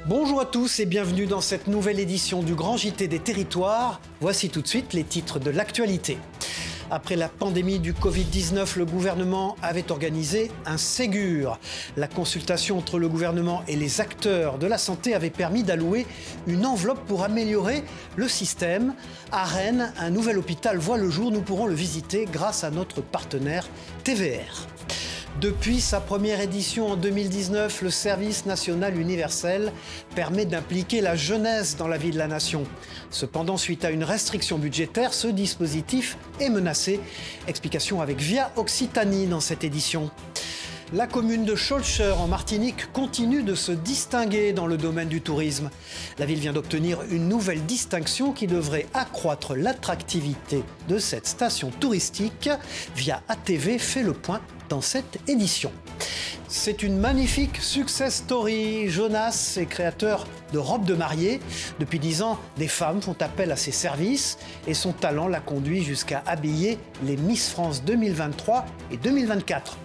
Bonjour à tous et bienvenue dans cette nouvelle édition du Grand JT des Territoires. Voici tout de suite les titres de l'actualité. Après la pandémie du Covid-19, le gouvernement avait organisé un Ségur. La consultation entre le gouvernement et les acteurs de la santé avait permis d'allouer une enveloppe pour améliorer le système. À Rennes, un nouvel hôpital voit le jour. Nous pourrons le visiter grâce à notre partenaire TVR. Depuis sa première édition en 2019, le service national universel permet d'impliquer la jeunesse dans la vie de la nation. Cependant, suite à une restriction budgétaire, ce dispositif est menacé. Explication avec Via Occitanie dans cette édition. La commune de Schœlcher en Martinique continue de se distinguer dans le domaine du tourisme. La ville vient d'obtenir une nouvelle distinction qui devrait accroître l'attractivité de cette station touristique. Via ATV fait le point dans cette édition. C'est une magnifique success story. Jonas est créateur de robes de mariée. Depuis 10 ans, des femmes font appel à ses services et son talent l'a conduit jusqu'à habiller les Miss France 2023 et 2024.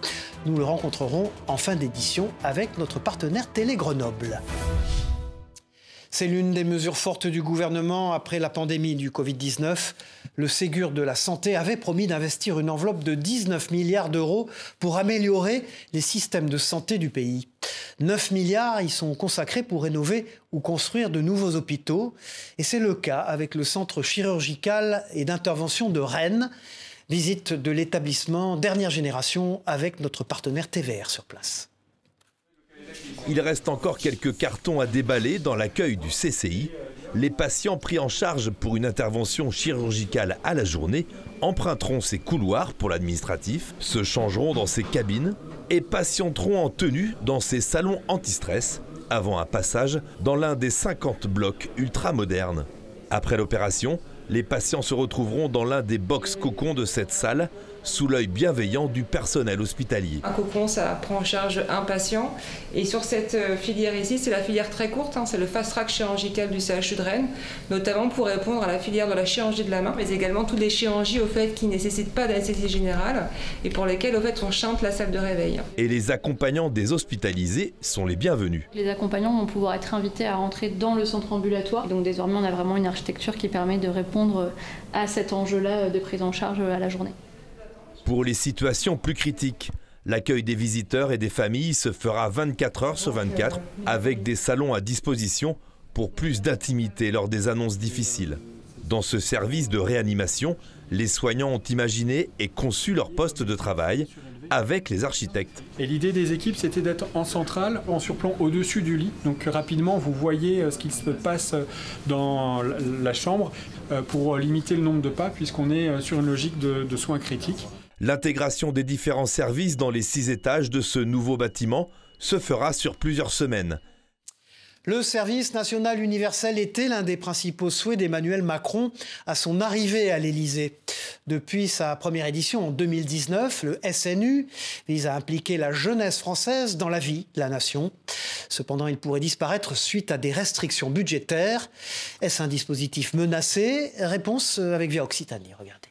Nous le rencontrerons en fin d'édition avec notre partenaire Télé Grenoble. C'est l'une des mesures fortes du gouvernement après la pandémie du Covid-19. Le Ségur de la santé avait promis d'investir une enveloppe de 19 milliards d'euros pour améliorer les systèmes de santé du pays. 9 milliards y sont consacrés pour rénover ou construire de nouveaux hôpitaux. Et c'est le cas avec le centre chirurgical et d'intervention de Rennes. Visite de l'établissement dernière génération avec notre partenaire TVR sur place. Il reste encore quelques cartons à déballer dans l'accueil du CCI. Les patients pris en charge pour une intervention chirurgicale à la journée emprunteront ces couloirs pour l'administratif, se changeront dans ces cabines et patienteront en tenue dans ces salons anti-stress avant un passage dans l'un des 50 blocs ultra-modernes. Après l'opération, les patients se retrouveront dans l'un des box cocons de cette salle, sous l'œil bienveillant du personnel hospitalier. Un cocon, ça prend en charge un patient. Et sur cette filière ici, c'est la filière très courte, c'est le fast-track chirurgical du CHU de Rennes, notamment pour répondre à la filière de la chirurgie de la main, mais également toutes les chirurgies qui ne nécessitent pas d'anesthésie générale et pour lesquelles on chante la salle de réveil. Et les accompagnants des hospitalisés sont les bienvenus. Les accompagnants vont pouvoir être invités à rentrer dans le centre ambulatoire. Donc désormais, on a vraiment une architecture qui permet de répondre à cet enjeu-là de prise en charge à la journée. Pour les situations plus critiques, l'accueil des visiteurs et des familles se fera 24 heures sur 24 avec des salons à disposition pour plus d'intimité lors des annonces difficiles. Dans ce service de réanimation, les soignants ont imaginé et conçu leur poste de travail avec les architectes. Et l'idée des équipes, c'était d'être en centrale, en surplomb au-dessus du lit. Donc rapidement, vous voyez ce qui se passe dans la chambre pour limiter le nombre de pas puisqu'on est sur une logique de soins critiques. L'intégration des différents services dans les 6 étages de ce nouveau bâtiment se fera sur plusieurs semaines. Le service national universel était l'un des principaux souhaits d'Emmanuel Macron à son arrivée à l'Élysée. Depuis sa première édition en 2019, le SNU vise à impliquer la jeunesse française dans la vie de la nation. Cependant, il pourrait disparaître suite à des restrictions budgétaires. Est-ce un dispositif menacé? Réponse avec Via Occitanie, regardez.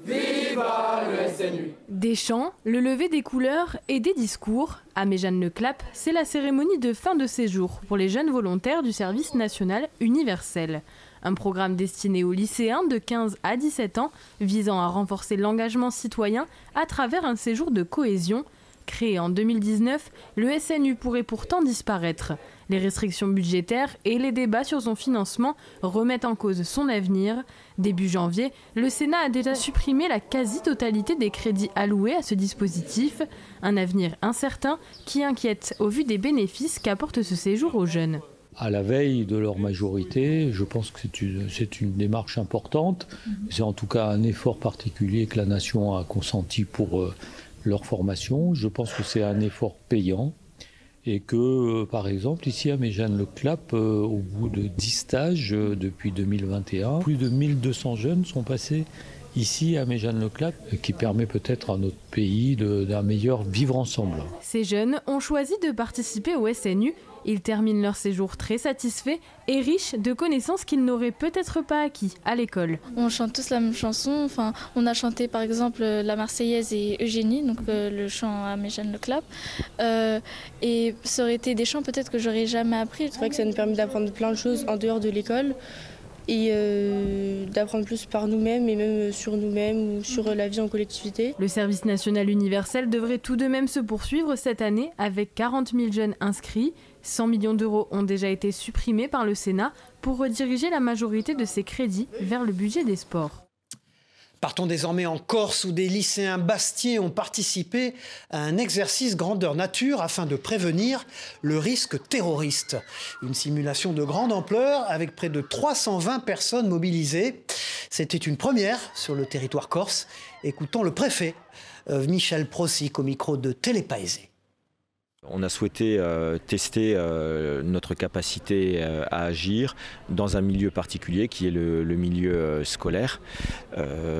Viva le SNU! Des chants, le lever des couleurs et des discours. À Méjeanne-le-Clap, c'est la cérémonie de fin de séjour pour les jeunes volontaires du service national universel. Un programme destiné aux lycéens de 15 à 17 ans visant à renforcer l'engagement citoyen à travers un séjour de cohésion. Créé en 2019, le SNU pourrait pourtant disparaître. Les restrictions budgétaires et les débats sur son financement remettent en cause son avenir. Début janvier, le Sénat a déjà supprimé la quasi-totalité des crédits alloués à ce dispositif. Un avenir incertain qui inquiète au vu des bénéfices qu'apporte ce séjour aux jeunes. À la veille de leur majorité, je pense que c'est une démarche importante. C'est en tout cas un effort particulier que la nation a consenti pour leur formation. Je pense que c'est un effort payant et que, par exemple, ici à Méjeanne-le-Clap, au bout de 10 stages depuis 2021, plus de 1200 jeunes sont passés ici à Méjeanne-le-Clap, qui permet peut-être à notre pays d'un meilleur vivre ensemble. Ces jeunes ont choisi de participer au SNU. Ils terminent leur séjour très satisfaits et riches de connaissances qu'ils n'auraient peut-être pas acquis à l'école. On chante tous la même chanson. On a chanté par exemple la Marseillaise et Eugénie, donc le chant à Méjeanne-le-Clap. Et ça aurait été des champs peut-être que j'aurais jamais appris. C'est vrai que ça nous permet d'apprendre plein de choses en dehors de l'école et d'apprendre plus par nous-mêmes et même sur nous-mêmes ou sur la vie en collectivité. Le service national universel devrait tout de même se poursuivre cette année avec 40 000 jeunes inscrits. 100 millions d'euros ont déjà été supprimés par le Sénat pour rediriger la majorité de ces crédits vers le budget des sports. Partons désormais en Corse où des lycéens bastiais ont participé à un exercice grandeur nature afin de prévenir le risque terroriste. Une simulation de grande ampleur avec près de 320 personnes mobilisées. C'était une première sur le territoire corse. Écoutons le préfet Michel Prosic au micro de Télépaésé. On a souhaité tester notre capacité à agir dans un milieu particulier qui est le milieu scolaire.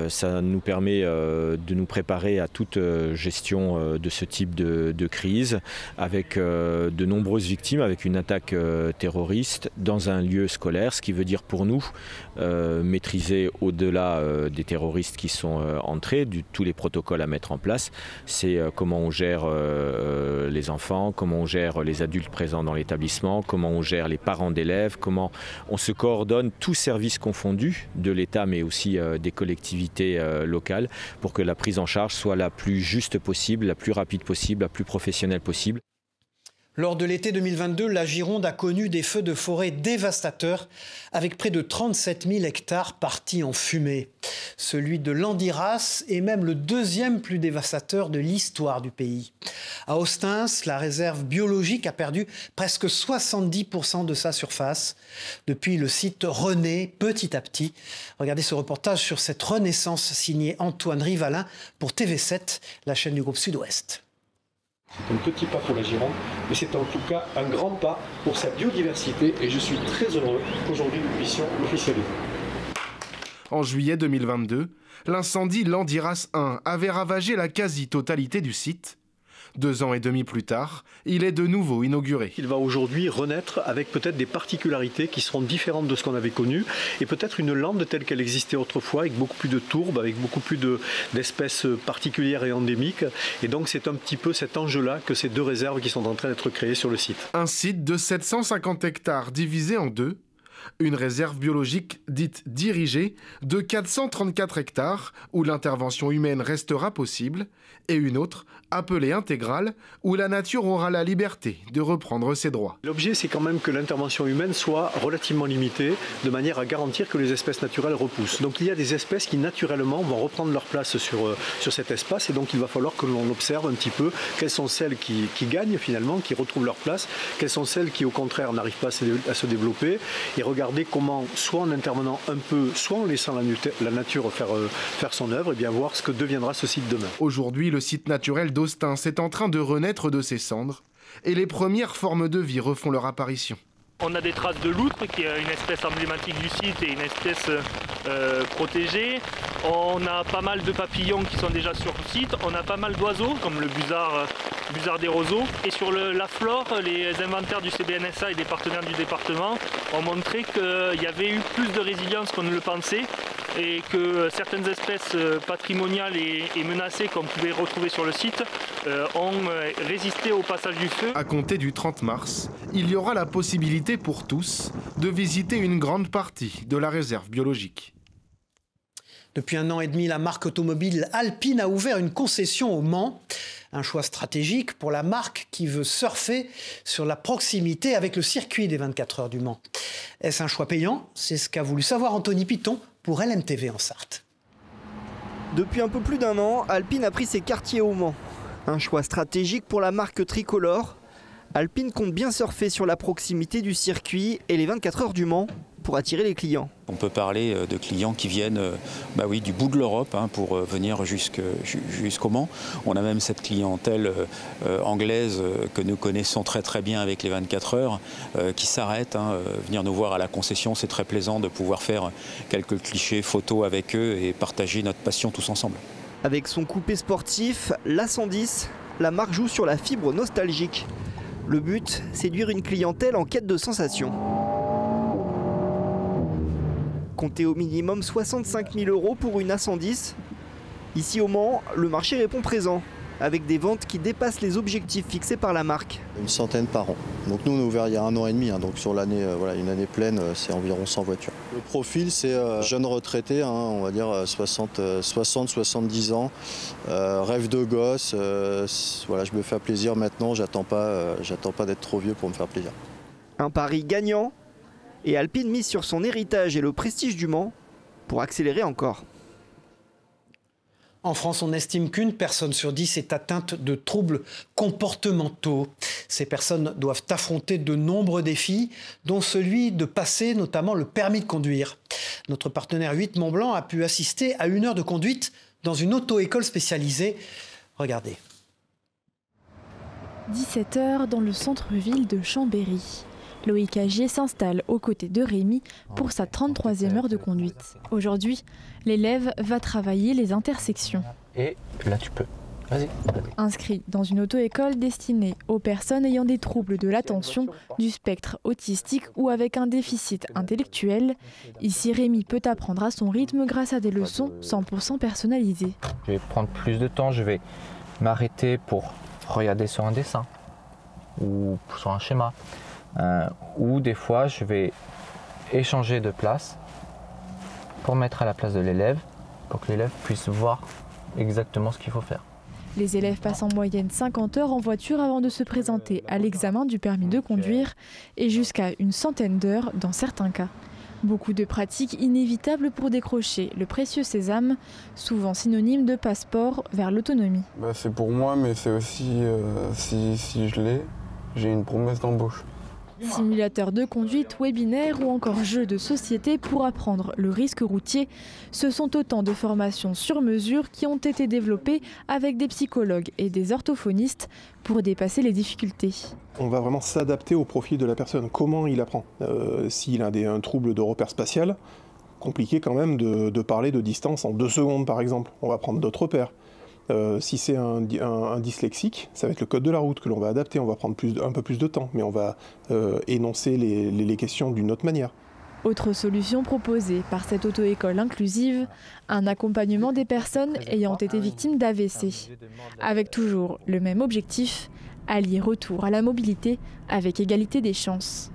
Ça nous permet de nous préparer à toute gestion de ce type de crise avec de nombreuses victimes, avec une attaque terroriste dans un lieu scolaire, ce qui veut dire pour nous maîtriser au-delà des terroristes qui sont entrés, tous les protocoles à mettre en place. C'est comment on gère les enfants, comment on gère les adultes présents dans l'établissement, comment on gère les parents d'élèves, comment on se coordonne, tous services confondus de l'État mais aussi des collectivités locales pour que la prise en charge soit la plus juste possible, la plus rapide possible, la plus professionnelle possible. Lors de l'été 2022, la Gironde a connu des feux de forêt dévastateurs avec près de 37 000 hectares partis en fumée. Celui de Landiras est même le deuxième plus dévastateur de l'histoire du pays. À Ostens, la réserve biologique a perdu presque 70% de sa surface. Depuis, le site renaît petit à petit. Regardez ce reportage sur cette renaissance signé Antoine Rivalin pour TV7, la chaîne du groupe Sud-Ouest. C'est un petit pas pour la Gironde, mais c'est en tout cas un grand pas pour sa biodiversité et je suis très heureux qu'aujourd'hui nous puissions l'officialiser. En juillet 2022, l'incendie Landiras 1 avait ravagé la quasi-totalité du site. 2 ans et demi plus tard, il est de nouveau inauguré. Il va aujourd'hui renaître avec peut-être des particularités qui seront différentes de ce qu'on avait connu et peut-être une lande telle qu'elle existait autrefois avec beaucoup plus de tourbes, avec beaucoup plus d'espèces particulières et endémiques. Et donc c'est un petit peu cet enjeu-là que ces deux réserves qui sont en train d'être créées sur le site. Un site de 750 hectares divisé en deux. Une réserve biologique dite dirigée de 434 hectares où l'intervention humaine restera possible et une autre appelée intégrale où la nature aura la liberté de reprendre ses droits. L'objet, c'est quand même que l'intervention humaine soit relativement limitée de manière à garantir que les espèces naturelles repoussent. Donc il y a des espèces qui naturellement vont reprendre leur place sur cet espace et donc il va falloir que l'on observe un petit peu quelles sont celles qui gagnent finalement, qui retrouvent leur place, quelles sont celles qui au contraire n'arrivent pas à se développer et regarder comment, soit en intervenant un peu, soit en laissant la nature faire son œuvre, et bien voir ce que deviendra ce site demain. Aujourd'hui, le site naturel d'Ostens est en train de renaître de ses cendres et les premières formes de vie refont leur apparition. On a des traces de loutre, qui est une espèce emblématique du site et une espèce protégée. On a pas mal de papillons qui sont déjà sur le site. On a pas mal d'oiseaux, comme le busard des roseaux. Et sur la flore, les inventaires du CBNSA et des partenaires du département ont montré qu'il y avait eu plus de résilience qu'on ne le pensait et que certaines espèces patrimoniales et menacées qu'on pouvait retrouver sur le site ont résisté au passage du feu. À compter du 30 mars, il y aura la possibilité pour tous de visiter une grande partie de la réserve biologique. Depuis 1 an et demi, la marque automobile Alpine a ouvert une concession au Mans. Un choix stratégique pour la marque qui veut surfer sur la proximité avec le circuit des 24 heures du Mans. Est-ce un choix payant? C'est ce qu'a voulu savoir Anthony Piton pour LMTV en Sarthe. Depuis un peu plus d'1 an, Alpine a pris ses quartiers au Mans. Un choix stratégique pour la marque tricolore. Alpine compte bien surfer sur la proximité du circuit et les 24 heures du Mans pour attirer les clients. On peut parler de clients qui viennent du bout de l'Europe pour venir jusqu'au Mans. On a même cette clientèle anglaise que nous connaissons très très bien avec les 24 heures qui s'arrête. Venir nous voir à la concession, c'est très plaisant de pouvoir faire quelques clichés photos avec eux et partager notre passion tous ensemble. Avec son coupé sportif, l'A110, la marque joue sur la fibre nostalgique. Le but, séduire une clientèle en quête de sensations. Comptez au minimum 65 000 € pour une A110. Ici au Mans, le marché répond présent. avec des ventes qui dépassent les objectifs fixés par la marque. Une centaine par an. Donc nous, on a ouvert il y a 1 an et demi, donc sur l'année, une année pleine, c'est environ 100 voitures. Le profil, c'est jeune retraité, on va dire 60-70 ans, rêve de gosse, je me fais plaisir maintenant, j'attends pas d'être trop vieux pour me faire plaisir. Un pari gagnant, et Alpine mise sur son héritage et le prestige du Mans pour accélérer encore. En France, on estime qu'une personne sur 10 est atteinte de troubles comportementaux. Ces personnes doivent affronter de nombreux défis, dont celui de passer notamment le permis de conduire. Notre partenaire 8 Mont-Blanc a pu assister à 1 heure de conduite dans une auto-école spécialisée. Regardez. 17h dans le centre-ville de Chambéry. Loïc Agier s'installe aux côtés de Rémi pour sa 33e heure de conduite. Aujourd'hui, l'élève va travailler les intersections. Et là tu peux. Vas-y. Inscrit dans une auto-école destinée aux personnes ayant des troubles de l'attention, du spectre autistique ou avec un déficit intellectuel, ici Rémi peut apprendre à son rythme grâce à des leçons 100% personnalisées. Je vais prendre plus de temps, je vais m'arrêter pour regarder sur un dessin ou sur un schéma. Ou des fois je vais échanger de place pour mettre à la place de l'élève, pour que l'élève puisse voir exactement ce qu'il faut faire. Les élèves passent en moyenne 50 heures en voiture avant de se présenter à l'examen du permis de conduire et jusqu'à une centaine d'heures dans certains cas. Beaucoup de pratiques inévitables pour décrocher le précieux sésame, souvent synonyme de passeport vers l'autonomie. C'est pour moi, mais c'est aussi, si je l'ai, j'ai une promesse d'embauche. Simulateur de conduite, webinaire ou encore jeux de société pour apprendre le risque routier, ce sont autant de formations sur mesure qui ont été développées avec des psychologues et des orthophonistes pour dépasser les difficultés. On va vraiment s'adapter au profil de la personne, comment il apprend. S'il a un trouble de repère spatial, compliqué quand même de parler de distance en 2 secondes par exemple, on va prendre d'autres repères. Si c'est un dyslexique, ça va être le code de la route que l'on va adapter, on va prendre un peu plus de temps, mais on va énoncer les questions d'une autre manière. Autre solution proposée par cette auto-école inclusive, un accompagnement des personnes ayant été victimes d'AVC, avec toujours le même objectif, allier retour à la mobilité avec égalité des chances.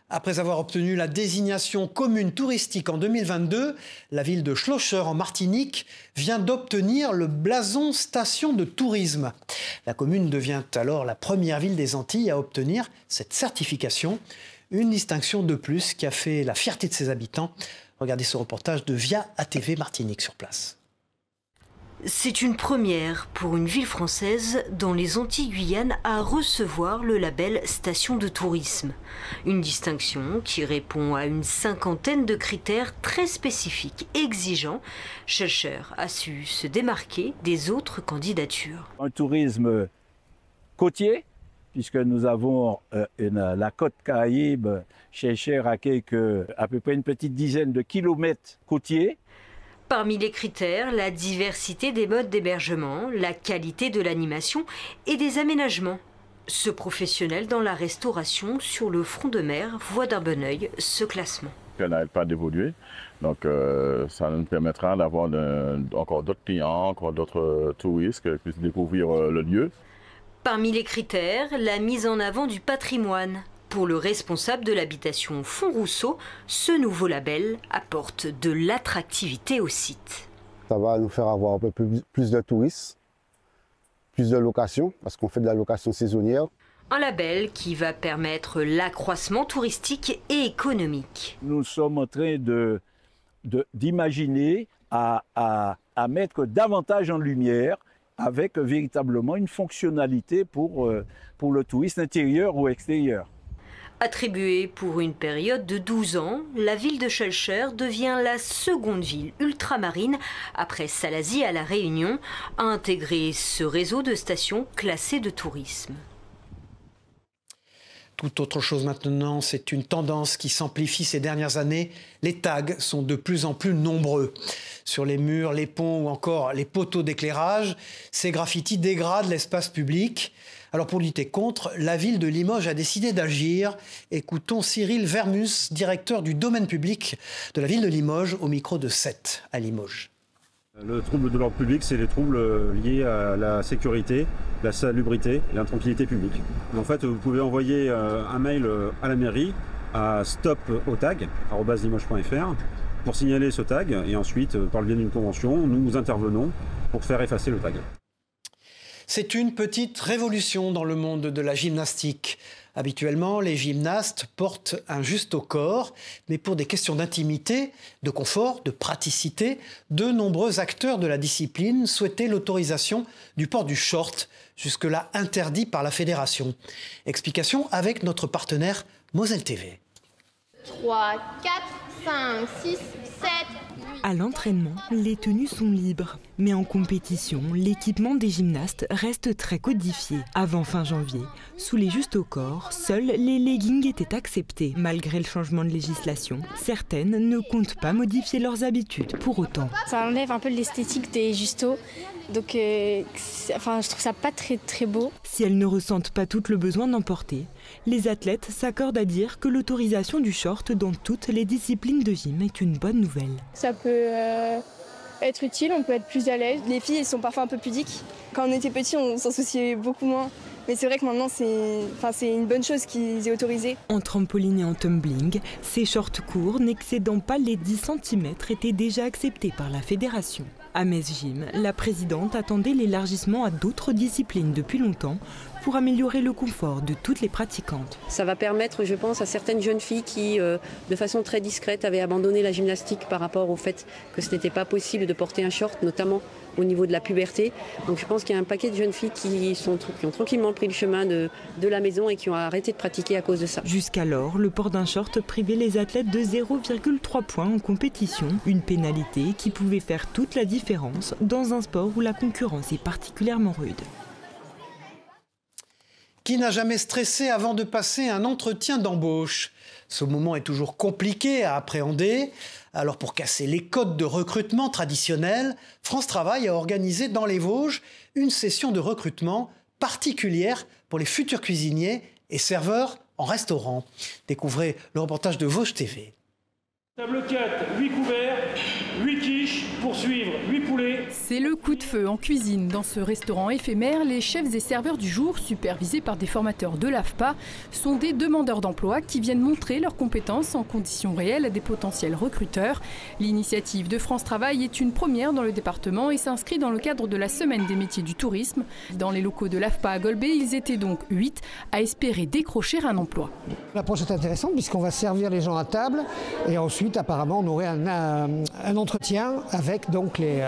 Après avoir obtenu la désignation commune touristique en 2022, la ville de Schlosser en Martinique vient d'obtenir le blason station de tourisme. La commune devient alors la première ville des Antilles à obtenir cette certification. Une distinction de plus qui a fait la fierté de ses habitants. Regardez ce reportage de Via ATV Martinique sur place. C'est une première pour une ville française dans les Antilles-Guyane à recevoir le label station de tourisme. Une distinction qui répond à une 50aine de critères très spécifiques, exigeants. Schlosser a su se démarquer des autres candidatures. Un tourisme côtier, puisque nous avons la côte Caraïbe, Schlosser a à peu près une petite dizaine de kilomètres côtiers. Parmi les critères, la diversité des modes d'hébergement, la qualité de l'animation et des aménagements. Ce professionnel dans la restauration sur le front de mer voit d'un bon œil ce classement. On n'arrête pas d'évoluer, donc ça nous permettra d'avoir encore d'autres clients, encore d'autres touristes qui puissent découvrir le lieu. Parmi les critères, la mise en avant du patrimoine. Pour le responsable de l'habitation Font-Rousseau, ce nouveau label apporte de l'attractivité au site. Ça va nous faire avoir un peu plus de touristes, plus de locations, parce qu'on fait de la location saisonnière. Un label qui va permettre l'accroissement touristique et économique. Nous sommes en train d'imaginer à mettre davantage en lumière avec véritablement une fonctionnalité pour le touriste intérieur ou extérieur. Attribuée pour une période de 12 ans, la ville de Schlosser devient la seconde ville ultramarine, après Salazie à La Réunion, à intégrer ce réseau de stations classées de tourisme. Tout autre chose maintenant, c'est une tendance qui s'amplifie ces dernières années. Les tags sont de plus en plus nombreux. Sur les murs, les ponts ou encore les poteaux d'éclairage, ces graffitis dégradent l'espace public. Alors pour lutter contre, la ville de Limoges a décidé d'agir. Écoutons Cyril Vermus, directeur du domaine public de la ville de Limoges, au micro de 7 à Limoges. Le trouble de l'ordre public, c'est les troubles liés à la sécurité, la salubrité et la tranquillité publique. En fait, vous pouvez envoyer un mail à la mairie à stopotag@limoges.fr pour signaler ce tag et ensuite, par le biais d'une convention, nous intervenons pour faire effacer le tag. C'est une petite révolution dans le monde de la gymnastique. Habituellement, les gymnastes portent un juste au corps, mais pour des questions d'intimité, de confort, de praticité, de nombreux acteurs de la discipline souhaitaient l'autorisation du port du short, jusque-là interdit par la fédération. Explication avec notre partenaire Moselle TV. 3, 4, 5, 6, 7... À l'entraînement, les tenues sont libres. Mais en compétition, l'équipement des gymnastes reste très codifié. Avant fin janvier, sous les justes au corps, seuls les leggings étaient acceptés. Malgré le changement de législation, certaines ne comptent pas modifier leurs habitudes pour autant. Ça enlève un peu l'esthétique des justos. Donc je trouve ça pas très beau. Si elles ne ressentent pas toutes le besoin d'en porter, les athlètes s'accordent à dire que l'autorisation du short dans toutes les disciplines de gym est une bonne nouvelle. Ça peut être utile, on peut être plus à l'aise. Les filles, elles sont parfois un peu pudiques. Quand on était petits, on s'en souciait beaucoup moins. Mais c'est vrai que maintenant, c'est une bonne chose qu'ils aient autorisé. En trampoline et en tumbling, ces shorts courts n'excédant pas les 10 cm étaient déjà acceptés par la fédération. À Metz Gym, la présidente attendait l'élargissement à d'autres disciplines depuis longtemps pour améliorer le confort de toutes les pratiquantes. Ça va permettre, je pense, à certaines jeunes filles qui, de façon très discrète, avaient abandonné la gymnastique par rapport au fait que ce n'était pas possible de porter un short, notamment au niveau de la puberté. Donc je pense qu'il y a un paquet de jeunes filles qui ont tranquillement pris le chemin de la maison et qui ont arrêté de pratiquer à cause de ça. Jusqu'alors, le port d'un short privait les athlètes de 0,3 points en compétition, une pénalité qui pouvait faire toute la différence dans un sport où la concurrence est particulièrement rude. Qui n'a jamais stressé avant de passer un entretien d'embauche? Ce moment est toujours compliqué à appréhender. Alors pour casser les codes de recrutement traditionnels, France Travail a organisé dans les Vosges une session de recrutement particulière pour les futurs cuisiniers et serveurs en restaurant. Découvrez le reportage de Vosges TV. Table 4, 8 couverts, 8 quiches, pour suivre 8 poulets. C'est le coup de feu en cuisine. Dans ce restaurant éphémère, les chefs et serveurs du jour, supervisés par des formateurs de l'AFPA, sont des demandeurs d'emploi qui viennent montrer leurs compétences en conditions réelles à des potentiels recruteurs. L'initiative de France Travail est une première dans le département et s'inscrit dans le cadre de la Semaine des métiers du tourisme. Dans les locaux de l'AFPA à Golbet, ils étaient donc 8 à espérer décrocher un emploi. L'approche est intéressante puisqu'on va servir les gens à table et ensuite apparemment on aurait un entretien avec donc les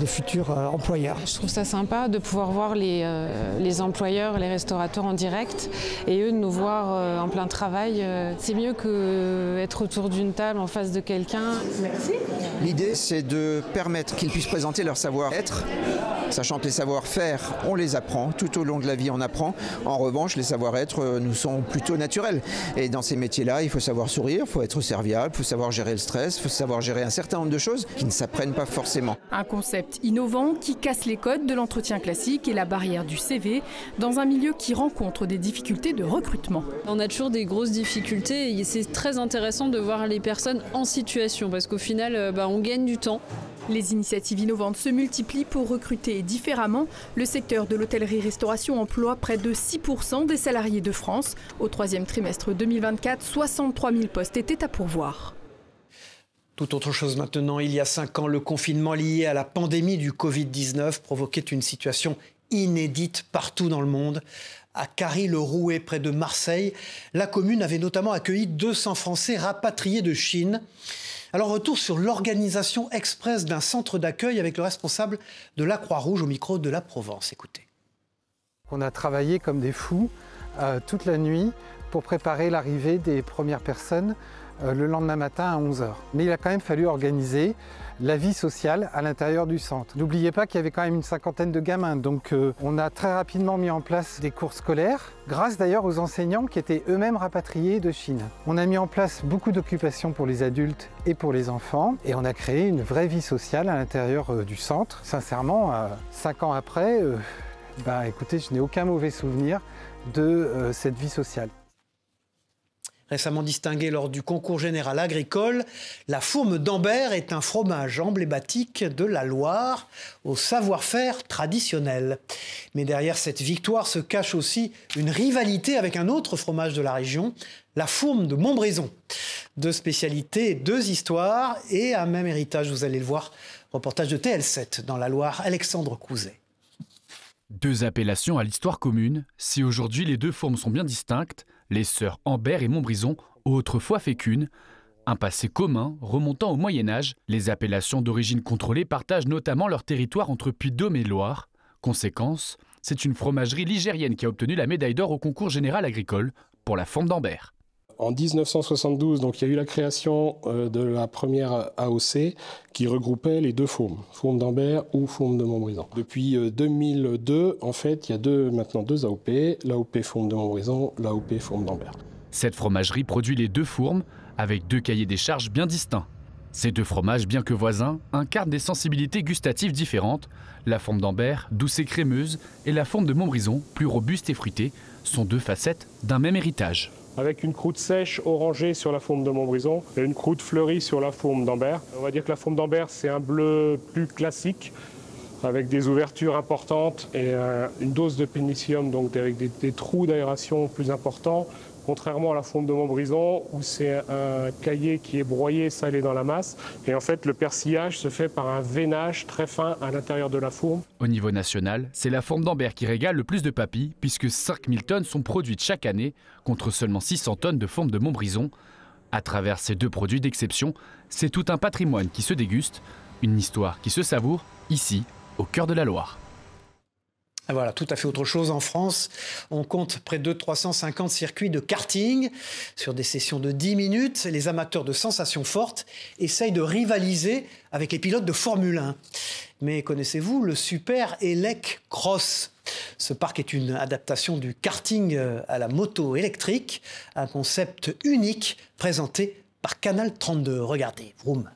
futurs employeurs. Je trouve ça sympa de pouvoir voir les employeurs, les restaurateurs en direct et eux de nous voir en plein travail. C'est mieux qu'être autour d'une table en face de quelqu'un. Merci. L'idée, c'est de permettre qu'ils puissent présenter leur savoir-être, sachant que les savoir-faire, on les apprend. Tout au long de la vie, on apprend. En revanche, les savoir-être nous sont plutôt naturels. Et dans ces métiers-là, il faut savoir sourire, il faut être serviable, il faut savoir gérer le stress, il faut savoir gérer un certain nombre de choses qui ne s'apprennent pas forcément. Un concept innovant qui casse les codes de l'entretien classique et la barrière du CV dans un milieu qui rencontre des difficultés de recrutement. On a toujours des grosses difficultés et c'est très intéressant de voir les personnes en situation parce qu'au final, on gagne du temps. Les initiatives innovantes se multiplient pour recruter différemment. Le secteur de l'hôtellerie-restauration emploie près de 6% des salariés de France. Au troisième trimestre 2024, 63 000 postes étaient à pourvoir. Tout autre chose maintenant, il y a 5 ans, le confinement lié à la pandémie du Covid-19 provoquait une situation inédite partout dans le monde. À Carry-le-Rouet, près de Marseille, la commune avait notamment accueilli 200 Français rapatriés de Chine. Alors retour sur l'organisation express d'un centre d'accueil avec le responsable de la Croix-Rouge au micro de la Provence. Écoutez. On a travaillé comme des fous toute la nuit pour préparer l'arrivée des premières personnes le lendemain matin à 11 h. Mais il a quand même fallu organiser la vie sociale à l'intérieur du centre. N'oubliez pas qu'il y avait quand même une 50aine de gamins, donc on a très rapidement mis en place des cours scolaires, grâce d'ailleurs aux enseignants qui étaient eux-mêmes rapatriés de Chine. On a mis en place beaucoup d'occupations pour les adultes et pour les enfants, et on a créé une vraie vie sociale à l'intérieur du centre. Sincèrement, 5 ans après, écoutez, je n'ai aucun mauvais souvenir de cette vie sociale. Récemment distinguée lors du concours général agricole, la fourme d'Ambert est un fromage emblématique de la Loire, au savoir-faire traditionnel. Mais derrière cette victoire se cache aussi une rivalité avec un autre fromage de la région, la fourme de Montbrison. Deux spécialités, deux histoires et un même héritage, vous allez le voir. Reportage de TL7 dans la Loire, Alexandre Couzet. Deux appellations à l'histoire commune. Si aujourd'hui les deux fourmes sont bien distinctes, les sœurs Ambert et Montbrison ont autrefois fait qu'une. Un passé commun remontant au Moyen-Âge, les appellations d'origine contrôlée partagent notamment leur territoire entre Puy-de-Dôme et Loire. Conséquence, c'est une fromagerie ligérienne qui a obtenu la médaille d'or au concours général agricole pour la fourme d'Ambert. En 1972, donc, il y a eu la création de la première AOC qui regroupait les deux fourmes, fourme d'Ambert ou fourme de Montbrison. Depuis 2002, en fait, il y a maintenant deux AOP, l'AOP fourme de Montbrison, l'AOP fourme d'Ambert. Cette fromagerie produit les deux fourmes avec deux cahiers des charges bien distincts. Ces deux fromages, bien que voisins, incarnent des sensibilités gustatives différentes. La fourme d'Ambert, douce et crémeuse, et la fourme de Montbrison, plus robuste et fruitée, sont deux facettes d'un même héritage. Avec une croûte sèche orangée sur la fourme de Montbrison et une croûte fleurie sur la fourme d'Ambert. On va dire que la fourme d'Ambert, c'est un bleu plus classique, avec des ouvertures importantes et une dose de pénicillium, donc avec des trous d'aération plus importants. Contrairement à la fourme de Montbrison, où c'est un caillé qui est broyé, salé dans la masse. Et en fait, le persillage se fait par un veinage très fin à l'intérieur de la fourme. Au niveau national, c'est la fourme d'Ambert qui régale le plus de papilles, puisque 5000 tonnes sont produites chaque année, contre seulement 600 tonnes de fourme de Montbrison. À travers ces deux produits d'exception, c'est tout un patrimoine qui se déguste, une histoire qui se savoure, ici, au cœur de la Loire. Voilà, tout à fait autre chose en France. On compte près de 350 circuits de karting sur des sessions de 10 minutes. Les amateurs de sensations fortes essayent de rivaliser avec les pilotes de Formule 1. Mais connaissez-vous le Super Elec Cross ? Ce parc est une adaptation du karting à la moto électrique, un concept unique présenté par Canal 32. Regardez, vroom.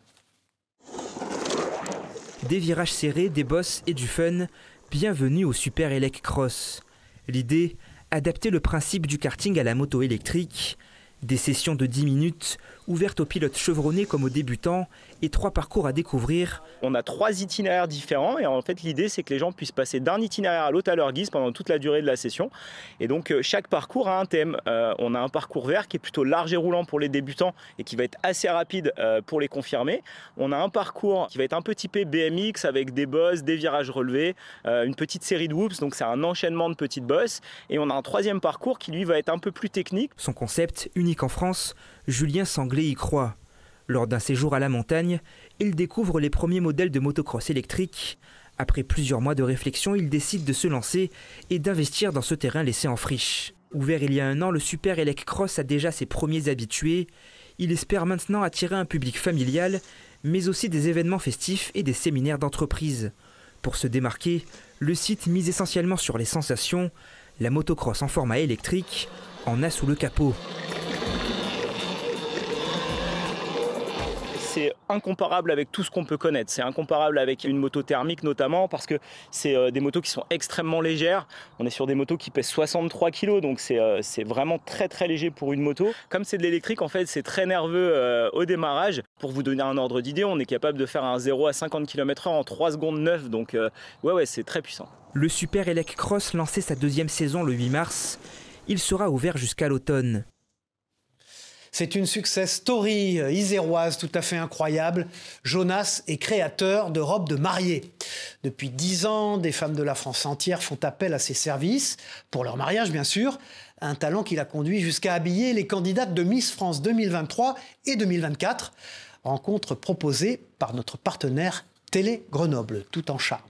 Des virages serrés, des bosses et du fun. Bienvenue au Super Elec Cross. L'idée, adapter le principe du karting à la moto électrique. Des sessions de 10 minutes, ouvertes aux pilotes chevronnés comme aux débutants, et 3 parcours à découvrir. On a 3 itinéraires différents et en fait l'idée c'est que les gens puissent passer d'un itinéraire à l'autre à leur guise pendant toute la durée de la session. Et donc chaque parcours a un thème. On a un parcours vert qui est plutôt large et roulant pour les débutants et qui va être assez rapide pour les confirmés. On a un parcours qui va être un peu typé BMX avec des bosses, des virages relevés, une petite série de whoops, donc c'est un enchaînement de petites bosses. Et on a un troisième parcours qui lui va être un peu plus technique. Son concept, unique en France, Julien Sanglé y croit. Lors d'un séjour à la montagne, il découvre les premiers modèles de motocross électrique. Après plusieurs mois de réflexion, il décide de se lancer et d'investir dans ce terrain laissé en friche. Ouvert il y a un an, le Super Elec Cross a déjà ses premiers habitués. Il espère maintenant attirer un public familial, mais aussi des événements festifs et des séminaires d'entreprise. Pour se démarquer, le site mise essentiellement sur les sensations. La motocross en format électrique en a sous le capot. C'est incomparable avec tout ce qu'on peut connaître. C'est incomparable avec une moto thermique notamment parce que c'est des motos qui sont extrêmement légères. On est sur des motos qui pèsent 63 kg, donc c'est vraiment très très léger pour une moto. Comme c'est de l'électrique, en fait, c'est très nerveux au démarrage. Pour vous donner un ordre d'idée, on est capable de faire un 0 à 50 km/h en 3 secondes 9, donc ouais, c'est très puissant. Le Super Elec Cross lançait sa 2e saison le 8 mars. Il sera ouvert jusqu'à l'automne. C'est une success story iséroise tout à fait incroyable. Jonas est créateur de robes de mariée. Depuis 10 ans, des femmes de la France entière font appel à ses services, pour leur mariage bien sûr. Un talent qui l'a conduit jusqu'à habiller les candidates de Miss France 2023 et 2024. Rencontre proposée par notre partenaire Télé Grenoble, tout en charme.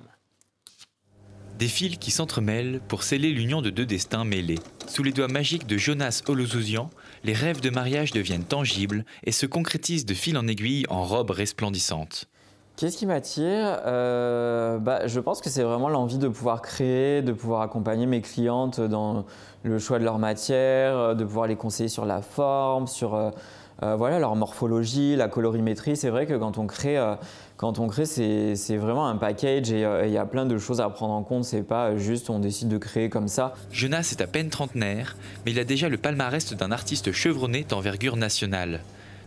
Des fils qui s'entremêlent pour sceller l'union de deux destins mêlés. Sous les doigts magiques de Jonas Olozouzian, les rêves de mariage deviennent tangibles et se concrétisent de fil en aiguille en robes resplendissantes. Qu'est-ce qui m'attire? Je pense que c'est vraiment l'envie de pouvoir créer, de pouvoir accompagner mes clientes dans le choix de leur matière, de pouvoir les conseiller sur la forme, sur leur morphologie, la colorimétrie. C'est vrai que quand on crée, c'est vraiment un package et il y a plein de choses à prendre en compte. C'est pas juste on décide de créer comme ça. Jonas est à peine trentenaire, mais il a déjà le palmarès d'un artiste chevronné d'envergure nationale.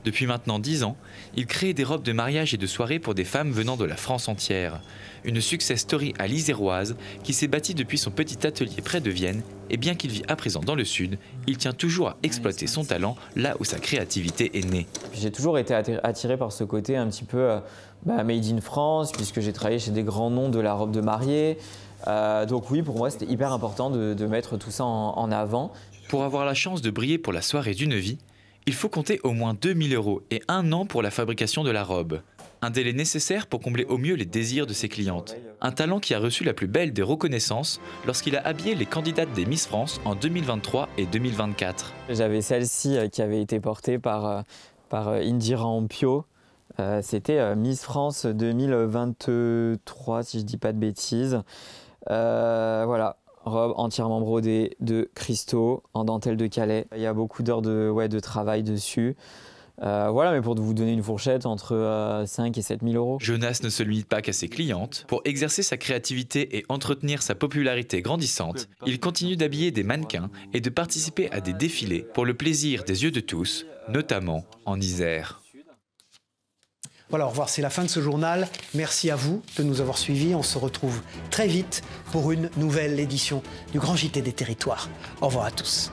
Depuis maintenant 10 ans, il crée des robes de mariage et de soirée pour des femmes venant de la France entière. Une success story à l'Iséroise qui s'est bâtie depuis son petit atelier près de Vienne, et bien qu'il vit à présent dans le sud, il tient toujours à exploiter son talent là où sa créativité est née. J'ai toujours été attiré par ce côté un petit peu made in France, puisque j'ai travaillé chez des grands noms de la robe de mariée. Donc oui, pour moi c'était hyper important de mettre tout ça en avant. Pour avoir la chance de briller pour la soirée d'une vie, il faut compter au moins 2 000 € et 1 an pour la fabrication de la robe. Un délai nécessaire pour combler au mieux les désirs de ses clientes. Un talent qui a reçu la plus belle des reconnaissances lorsqu'il a habillé les candidates des Miss France en 2023 et 2024. J'avais celle-ci qui avait été portée par Indira Ampio. C'était Miss France 2023, si je ne dis pas de bêtises. Voilà. Robe entièrement brodée de cristaux en dentelle de Calais. Il y a beaucoup d'heures de travail dessus. Voilà, mais pour vous donner une fourchette, entre 5 et 7 000 €. Jonas ne se limite pas qu'à ses clientes. Pour exercer sa créativité et entretenir sa popularité grandissante, il continue d'habiller des mannequins et de participer à des défilés pour le plaisir des yeux de tous, notamment en Isère. Voilà, au revoir, c'est la fin de ce journal. Merci à vous de nous avoir suivis. On se retrouve très vite pour une nouvelle édition du Grand JT des Territoires. Au revoir à tous.